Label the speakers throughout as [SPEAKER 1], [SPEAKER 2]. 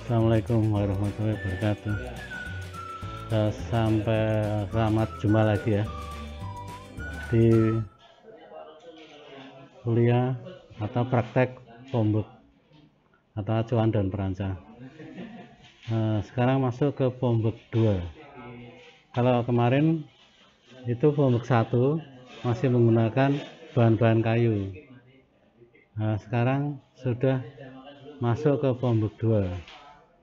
[SPEAKER 1] Assalamualaikum warahmatullahi wabarakatuh. Selamat jumpa lagi ya di kuliah atau praktek Phombuk atau acuan dan perancang. Sekarang masuk ke Phombuk 2. Kalau kemarin itu Phombuk 1 masih menggunakan bahan-bahan kayu. Sekarang sudah masuk ke Phombuk 2.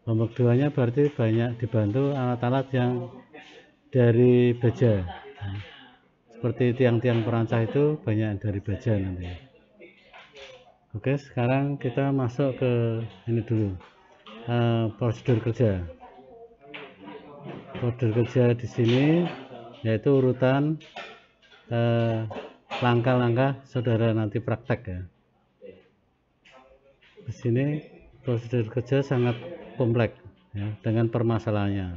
[SPEAKER 1] Phombuk 2 nya berarti banyak dibantu alat-alat yang dari baja. Seperti tiang-tiang perancah itu banyak dari baja nanti. Oke, sekarang kita masuk ke ini dulu, prosedur kerja. Prosedur kerja di sini yaitu urutan langkah-langkah saudara nanti praktek ya. Di sini prosedur kerja sangat kompleks ya, dengan permasalahannya.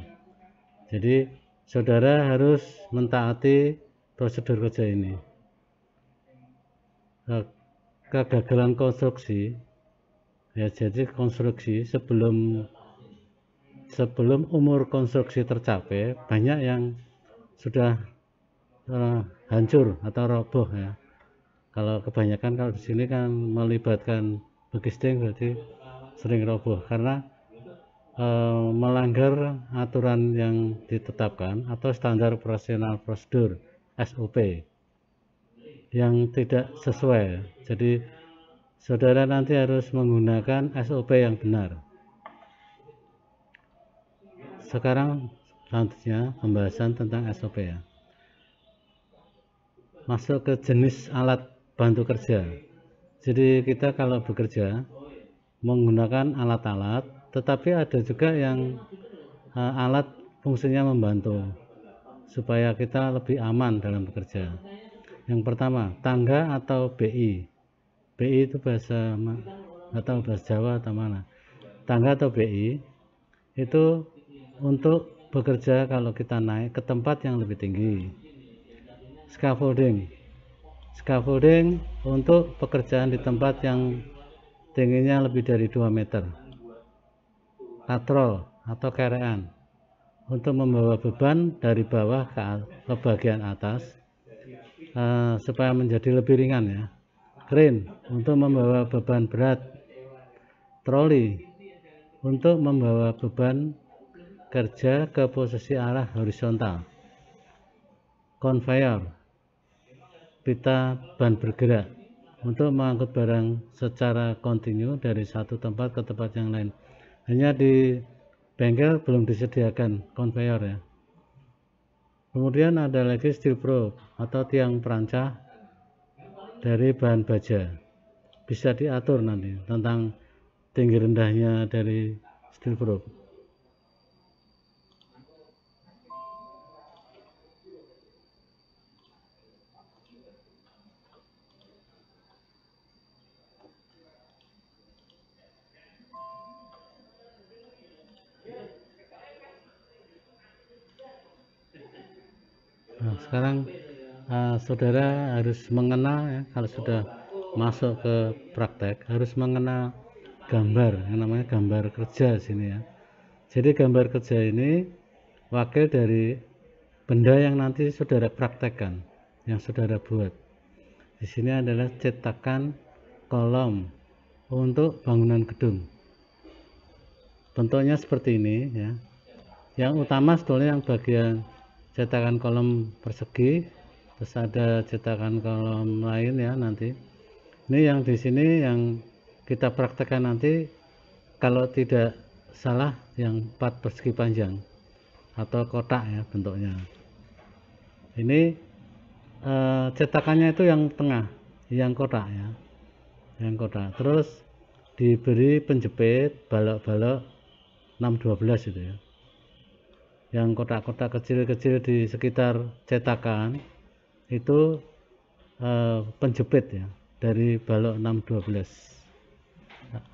[SPEAKER 1] Jadi saudara harus mentaati prosedur kerja ini. Kegagalan konstruksi ya, jadi konstruksi sebelum umur konstruksi tercapai banyak yang sudah hancur atau roboh ya. Kalau kebanyakan, kalau di sini kan melibatkan begisting, berarti sering roboh karena melanggar aturan yang ditetapkan atau standar operasional prosedur SOP yang tidak sesuai. Jadi saudara nanti harus menggunakan SOP yang benar. Sekarang selanjutnya pembahasan tentang SOP ya. Masuk ke jenis alat bantu kerja. Jadi kita kalau bekerja menggunakan alat-alat, tetapi ada juga yang alat fungsinya membantu supaya kita lebih aman dalam bekerja. Yang pertama, tangga atau BI. BI itu bahasa atau bahasa Jawa atau mana. Tangga atau BI itu untuk bekerja kalau kita naik ke tempat yang lebih tinggi. Scaffolding untuk pekerjaan di tempat yang tingginya lebih dari 2 meter. Katrol atau kerean untuk membawa beban dari bawah ke bagian atas supaya menjadi lebih ringan ya. Crane untuk membawa beban berat. Troli untuk membawa beban kerja ke posisi arah horizontal. Conveyor, pita ban bergerak untuk mengangkut barang secara kontinu dari satu tempat ke tempat yang lain. Hanya di bengkel belum disediakan conveyor ya. Kemudian ada lagi steel probe atau tiang perancah dari bahan baja. Bisa diatur nanti tentang tinggi rendahnya dari steel probe. Nah, sekarang saudara harus mengenal ya, kalau sudah masuk ke praktek harus mengenal gambar yang namanya gambar kerja sini ya. Jadi gambar kerja ini wakil dari benda yang nanti saudara praktekkan, yang saudara buat. Di sini adalah cetakan kolom untuk bangunan gedung. Bentuknya seperti ini ya. Yang utama sebetulnya yang bagian cetakan kolom persegi, terus ada cetakan kolom lain ya nanti. Ini yang di sini yang kita praktekkan nanti, kalau tidak salah yang 4 persegi panjang atau kotak ya bentuknya. Ini cetakannya itu yang tengah, yang kotak ya, yang kotak. Terus diberi penjepit balok-balok 612 itu ya. Yang kotak-kotak kecil-kecil di sekitar cetakan itu penjepit ya dari balok 612.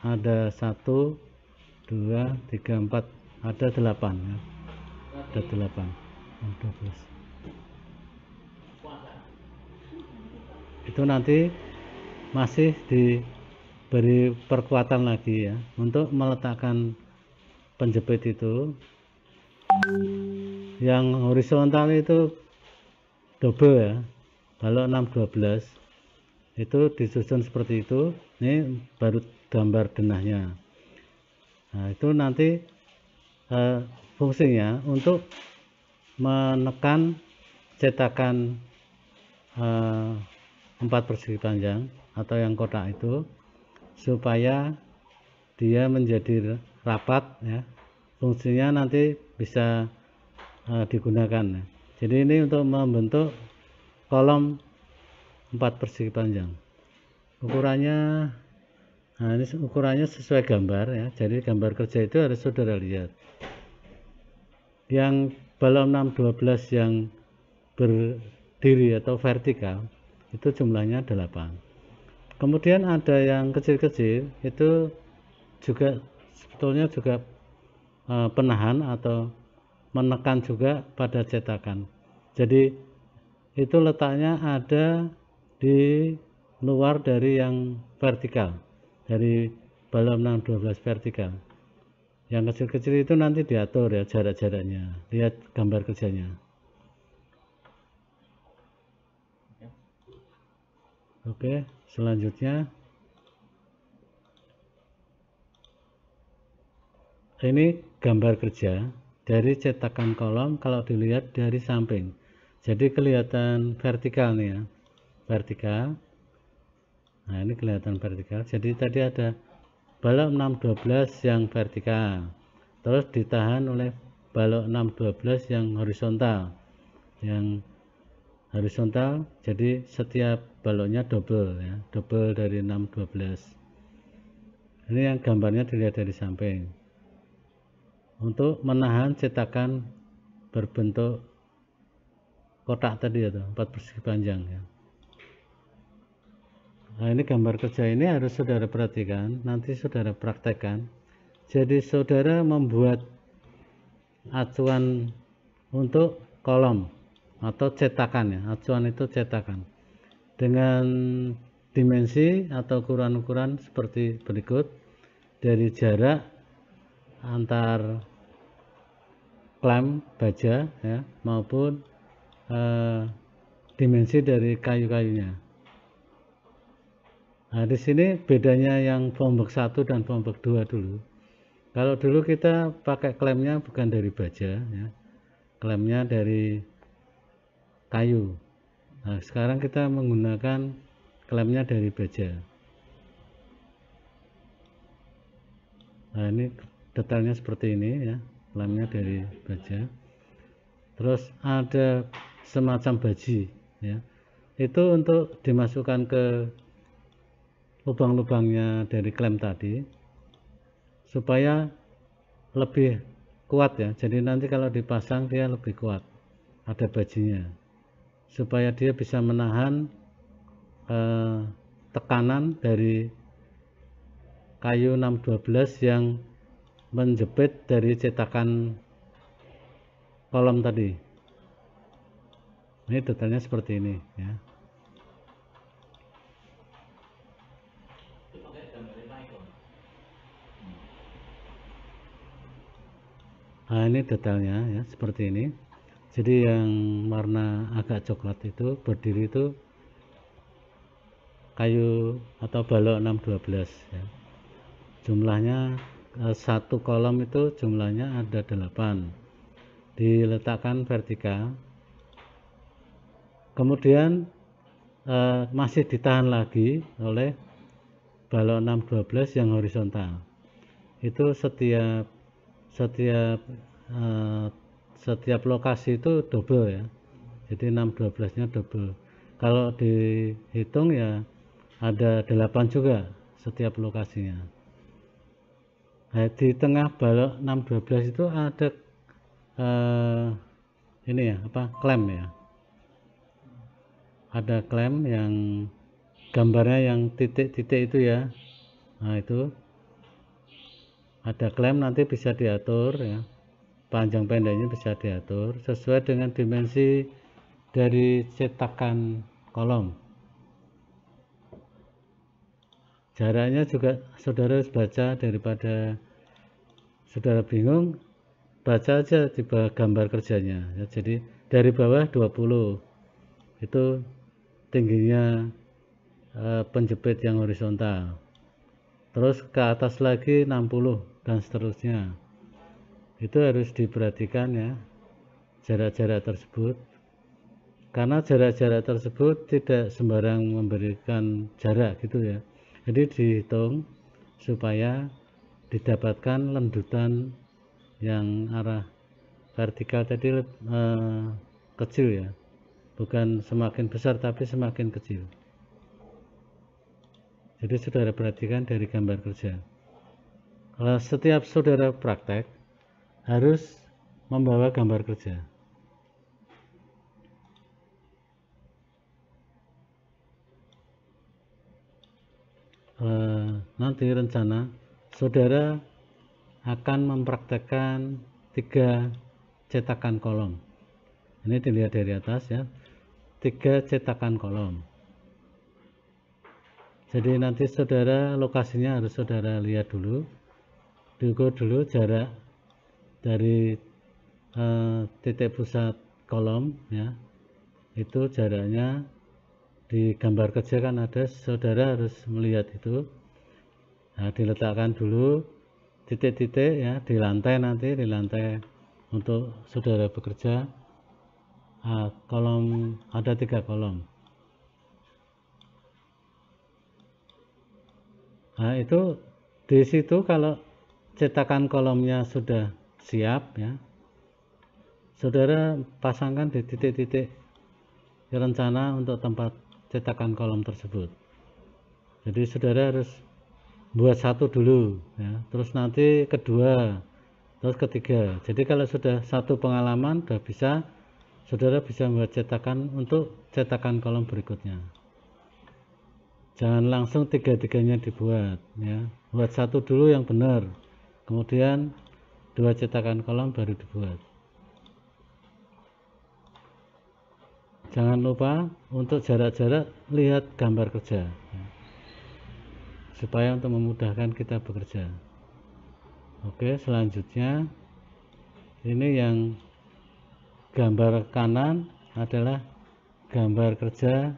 [SPEAKER 1] Ada 1 2 3 4, ada 8 ya. Ada 8 612. Itu nanti masih diberi perkuatan lagi ya untuk meletakkan penjepit itu. Yang horizontal itu double ya, balok 612 itu disusun seperti itu. Ini baru gambar denahnya. Nah, itu nanti fungsinya untuk menekan cetakan 4 persegi panjang atau yang kotak itu, supaya dia menjadi rapat ya. Fungsinya nanti bisa digunakan. Jadi ini untuk membentuk kolom 4 persegi panjang. Ukurannya, nah ini ukurannya sesuai gambar ya. Jadi gambar kerja itu harus saudara lihat. Yang balok 612 yang berdiri atau vertikal itu jumlahnya 8. Kemudian ada yang kecil-kecil itu juga sebetulnya juga penahan atau menekan juga pada cetakan. Jadi itu letaknya ada di luar dari yang vertikal, dari balok 612 vertikal. Yang kecil-kecil itu nanti diatur ya jarak-jaraknya. Lihat gambar kerjanya. Oke, selanjutnya ini gambar kerja dari cetakan kolom kalau dilihat dari samping. Jadi kelihatan vertikal nih ya, vertikal. Nah ini kelihatan vertikal. Jadi tadi ada balok 612 yang vertikal, terus ditahan oleh balok 612 yang horizontal. Yang horizontal, jadi setiap baloknya double ya, double dari 612. Ini yang gambarnya dilihat dari samping. Untuk menahan cetakan berbentuk kotak tadi atau 4 persegi panjang ya. Nah ini gambar kerja ini harus saudara perhatikan, nanti saudara praktekkan. Jadi saudara membuat acuan untuk kolom atau cetakan ya, acuan itu cetakan dengan dimensi atau ukuran-ukuran seperti berikut. Dari jarak antar klem baja ya, maupun dimensi dari kayu-kayunya. Nah di sini bedanya yang foam-box 1 dan foam-box 2 dulu. Kalau dulu kita pakai klemnya bukan dari baja ya, klemnya dari kayu. Nah sekarang kita menggunakan klemnya dari baja. Nah ini detailnya seperti ini ya, klemnya dari baja. Terus ada semacam baji ya, itu untuk dimasukkan ke lubang-lubangnya dari klem tadi supaya lebih kuat ya. Jadi nanti kalau dipasang dia lebih kuat, ada bajinya, supaya dia bisa menahan tekanan dari kayu 612 yang menjepit dari cetakan kolom tadi. Ini detailnya seperti ini ya. Nah ini detailnya ya seperti ini. Jadi yang warna agak coklat itu berdiri itu kayu atau balok 612 ya. Jumlahnya satu kolom itu jumlahnya ada 8, diletakkan vertikal. Kemudian masih ditahan lagi oleh balok 612 yang horizontal. Itu setiap lokasi itu double ya. Jadi 612 nya double. Kalau dihitung ya ada 8 juga setiap lokasinya. Nah, di tengah balok 612 itu ada ini ya, klem ya. Ada klem yang gambarnya yang titik-titik itu ya. Nah itu ada klem, nanti bisa diatur ya, panjang pendeknya bisa diatur sesuai dengan dimensi dari cetakan kolom. Jaraknya juga saudara harus baca daripada saudara bingung, baca aja di gambar kerjanya ya. Jadi dari bawah 20 itu tingginya penjepit yang horizontal, terus ke atas lagi 60 dan seterusnya. Itu harus diperhatikan ya, jarak-jarak tersebut, karena jarak-jarak tersebut tidak sembarang memberikan jarak gitu ya. Jadi dihitung supaya didapatkan lendutan yang arah vertikal tadi kecil ya, bukan semakin besar tapi semakin kecil. Jadi saudara perhatikan dari gambar kerja. Kalau setiap saudara praktek harus membawa gambar kerja. Nanti rencana saudara akan mempraktekkan 3 cetakan kolom. Ini dilihat dari atas ya, 3 cetakan kolom. Jadi nanti saudara lokasinya harus saudara lihat dulu, diukur dulu jarak dari titik pusat kolom ya, itu jaraknya di gambar kerja kan ada, saudara harus melihat itu. Nah, diletakkan dulu titik-titik ya di lantai, nanti di lantai untuk saudara bekerja. Kolom ada 3 kolom. Nah, itu di situ kalau cetakan kolomnya sudah siap ya, saudara pasangkan di titik-titik rencana untuk tempat cetakan kolom tersebut. Jadi saudara harus buat satu dulu ya, terus nanti kedua, terus ketiga. Jadi kalau sudah satu pengalaman sudah bisa, saudara bisa membuat cetakan untuk cetakan kolom berikutnya. Jangan langsung tiga-tiganya dibuat ya, buat satu dulu yang benar, kemudian 2 cetakan kolom baru dibuat. Jangan lupa untuk jarak-jarak lihat gambar kerja ya, supaya untuk memudahkan kita bekerja. Oke, selanjutnya ini yang gambar kanan adalah gambar kerja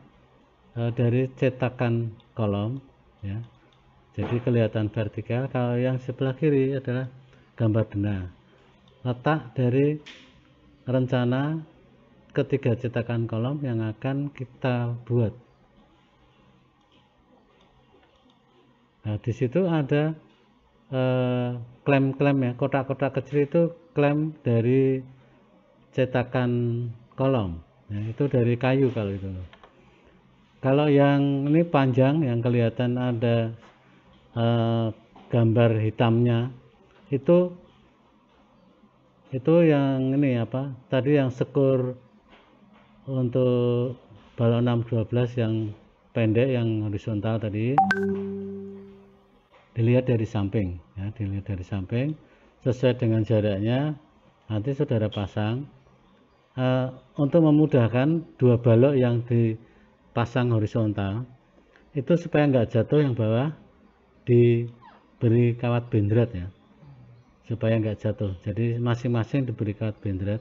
[SPEAKER 1] dari cetakan kolom ya, jadi kelihatan vertikal. Kalau yang sebelah kiri adalah gambar denah, letak dari rencana ketiga cetakan kolom yang akan kita buat. Nah, di situ ada klem-klem ya, kotak-kotak kecil itu klem dari cetakan kolom ya, itu dari kayu kalau itu. Kalau yang ini panjang yang kelihatan ada gambar hitamnya itu yang ini apa tadi, yang sekur untuk balon 612 yang pendek yang horizontal tadi, dilihat dari samping ya, dilihat dari samping sesuai dengan jaraknya, nanti saudara pasang untuk memudahkan 2 balok yang dipasang horizontal itu supaya nggak jatuh, yang bawah diberi kawat bendrat ya, supaya nggak jatuh. Jadi masing-masing diberi kawat bendrat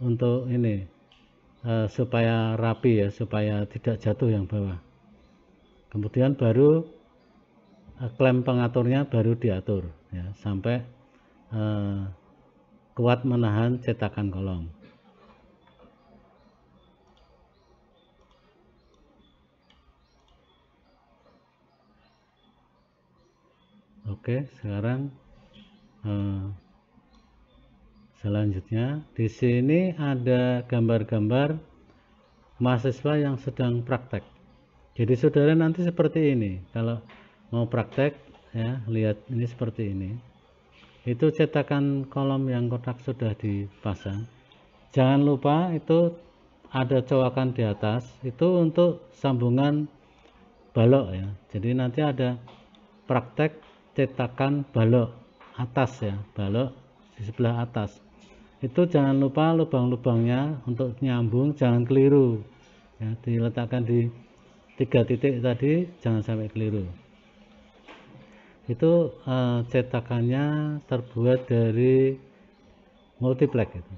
[SPEAKER 1] untuk ini supaya rapi ya, supaya tidak jatuh yang bawah. Kemudian baru klem pengaturnya baru diatur ya, sampai kuat menahan cetakan kolom. Oke, sekarang selanjutnya di sini ada gambar-gambar mahasiswa yang sedang praktek. Jadi saudara nanti seperti ini kalau mau praktek ya, lihat ini seperti ini. Itu cetakan kolom yang kotak sudah dipasang. Jangan lupa itu ada colokan di atas, itu untuk sambungan balok ya. Jadi nanti ada praktek cetakan balok atas ya, balok di sebelah atas. Itu jangan lupa lubang-lubangnya untuk nyambung, jangan keliru ya, diletakkan di 3 titik tadi, jangan sampai keliru. itu cetakannya terbuat dari multiplex itu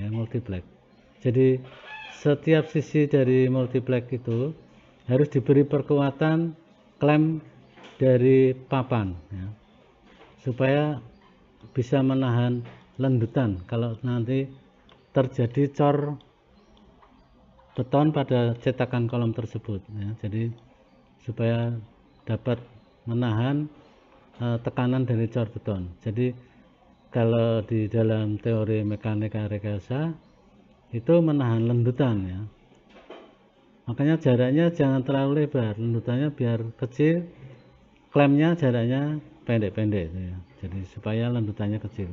[SPEAKER 1] ya, multiplex. Jadi setiap sisi dari multiplex itu harus diberi perkuatan klem dari papan ya, supaya bisa menahan lendutan kalau nanti terjadi cor beton pada cetakan kolom tersebut ya. Jadi supaya dapat menahan tekanan dari cor beton. Jadi kalau di dalam teori mekanika rekayasa itu menahan lendutan ya, makanya jaraknya jangan terlalu lebar, lendutannya biar kecil, klemnya jaraknya pendek-pendek ya. Jadi supaya lendutannya kecil.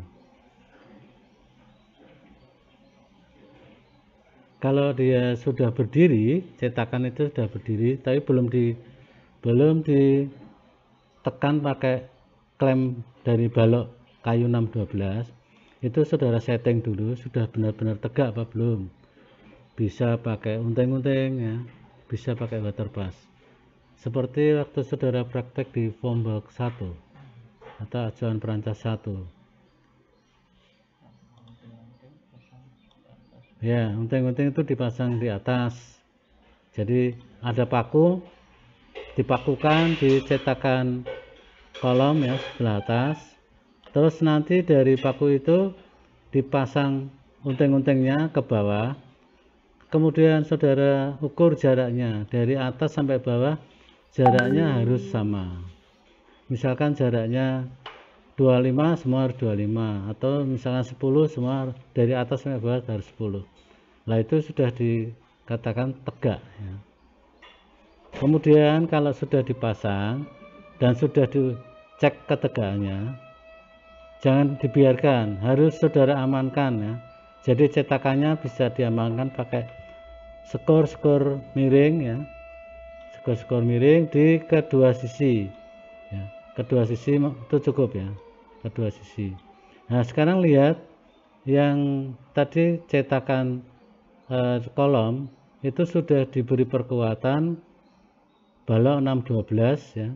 [SPEAKER 1] Kalau dia sudah berdiri, cetakan itu sudah berdiri tapi belum ditekan pakai klem dari balok kayu 612, itu saudara setting dulu sudah benar-benar tegak apa belum. Bisa pakai unting-unting ya, bisa pakai water pass, seperti waktu saudara praktek di Formbox 1 atau acuan perancas 1 ya. Unting-unting itu dipasang di atas, jadi ada paku, dipakukan di cetakan kolom ya sebelah atas, terus nanti dari paku itu dipasang unting-untingnya ke bawah, kemudian saudara ukur jaraknya dari atas sampai bawah, jaraknya harus sama. Misalkan jaraknya 25, semua harus 25, atau misalkan 10, semua dari atas sampai bawah harus 10. Nah itu sudah dikatakan tegak ya. Kemudian kalau sudah dipasang dan sudah dicek ketegangannya, jangan dibiarkan, harus saudara amankan ya. Jadi cetakannya bisa diamankan pakai skor miring ya, skor miring di kedua sisi ya. Kedua sisi itu cukup ya, kedua sisi. Nah sekarang lihat yang tadi cetakan kolom itu sudah diberi perkuatan balok 612 ya,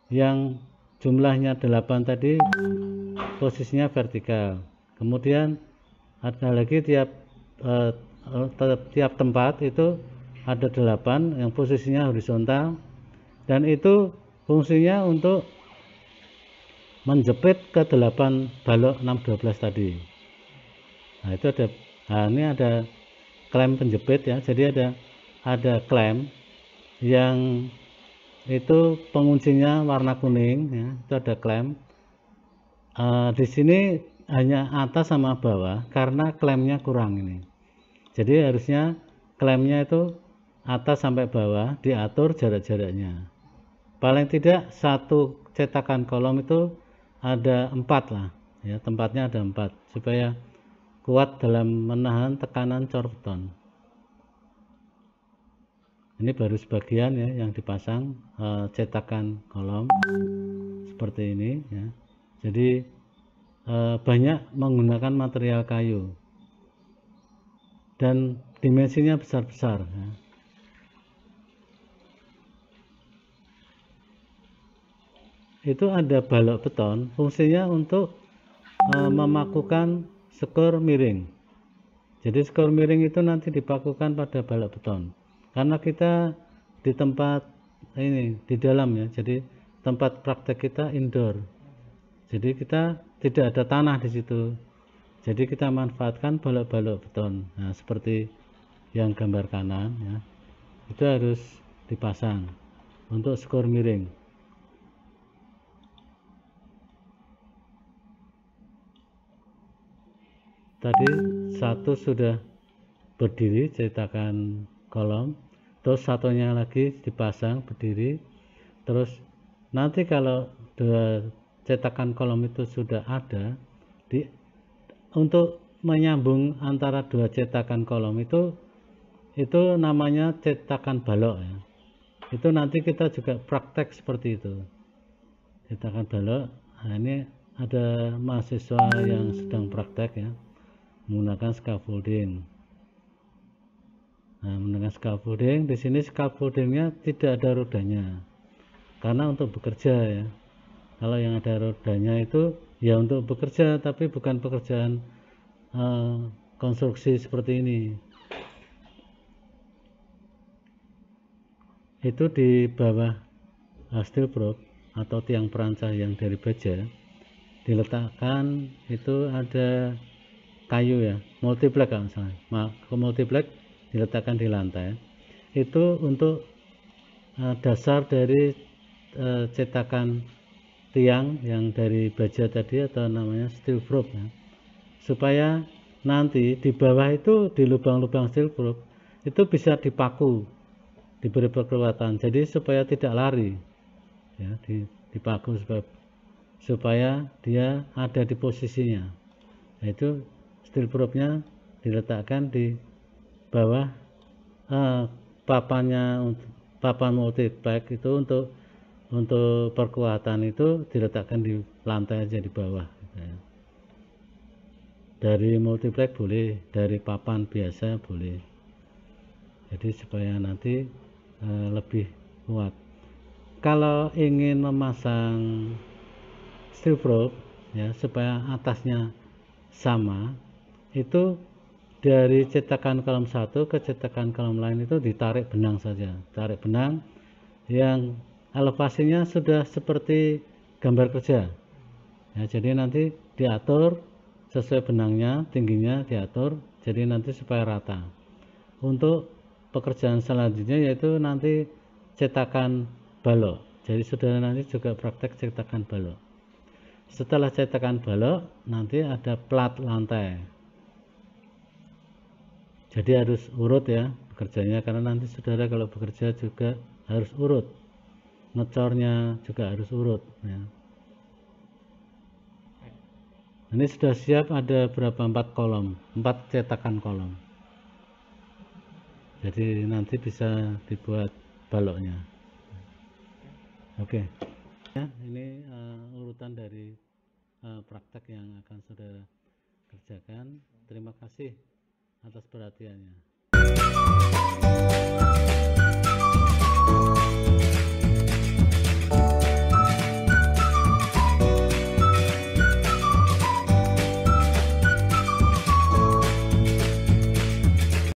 [SPEAKER 1] yang jumlahnya 8 tadi posisinya vertikal. Kemudian ada lagi tiap tempat itu ada 8 yang posisinya horizontal, dan itu fungsinya untuk menjepit ke 8 balok 612 tadi. Nah itu ada, ini ada klem penjepit ya. Jadi ada klem yang itu penguncinya warna kuning ya, itu ada klem. Di sini hanya atas sama bawah karena klemnya kurang ini. Jadi harusnya klemnya itu atas sampai bawah diatur jarak-jaraknya. Paling tidak satu cetakan kolom itu ada 4 lah ya, tempatnya ada 4 supaya kuat dalam menahan tekanan cor beton. Ini baru sebagian ya yang dipasang cetakan kolom seperti ini ya. Jadi banyak menggunakan material kayu dan dimensinya besar-besar ya. Itu ada balok beton, fungsinya untuk memakukan skor miring. Jadi skor miring itu nanti dipakukan pada balok beton, karena kita di tempat ini di dalam ya, jadi tempat praktek kita indoor, jadi kita tidak ada tanah di situ, jadi kita manfaatkan balok-balok beton. Nah seperti yang gambar kanan ya, itu harus dipasang untuk skor miring. Tadi satu sudah berdiri cetakan kolom, terus satunya lagi dipasang berdiri, terus nanti kalau dua cetakan kolom itu sudah ada, untuk menyambung antara dua cetakan kolom itu namanya cetakan balok ya. Itu nanti kita juga praktek seperti itu, cetakan balok. Nah ini ada mahasiswa yang sedang praktek ya, menggunakan scaffolding. Nah, menggunakan scaffolding, di sini scaffoldingnya tidak ada rodanya karena untuk bekerja ya. Kalau yang ada rodanya itu ya untuk bekerja, tapi bukan pekerjaan konstruksi seperti ini. Itu di bawah steel prop atau tiang perancah yang dari baja diletakkan itu ada kayu ya, multiplex kalau misalnya, multiplex diletakkan di lantai. Itu untuk dasar dari cetakan tiang yang dari baja tadi atau namanya steel prop ya. Supaya nanti di bawah itu di lubang-lubang steel prop itu bisa dipaku, diberi kekuatan, jadi supaya tidak lari ya, dipaku supaya dia ada di posisinya. Yaitu steel propnya diletakkan di bawah papan multiplex itu untuk perkuatan itu diletakkan di lantai aja di bawah gitu ya. Dari multiplex boleh, dari papan biasa boleh, jadi supaya nanti lebih kuat. Kalau ingin memasang steel prop ya supaya atasnya sama, itu dari cetakan kolom satu ke cetakan kolom lain itu ditarik benang saja, tarik benang yang elevasinya sudah seperti gambar kerja ya, jadi nanti diatur sesuai benangnya, tingginya diatur, jadi nanti supaya rata. Untuk pekerjaan selanjutnya yaitu nanti cetakan balok, jadi saudara nanti juga praktek cetakan balok. Setelah cetakan balok nanti ada plat lantai, jadi harus urut ya bekerjanya, karena nanti saudara kalau bekerja juga harus urut, ngecornya juga harus urut ya. Ini sudah siap, ada berapa, 4 kolom, 4 cetakan kolom, jadi nanti bisa dibuat baloknya. Oke ya, ini urutan dari praktek yang akan saudara kerjakan. Terima kasih atas perhatiannya.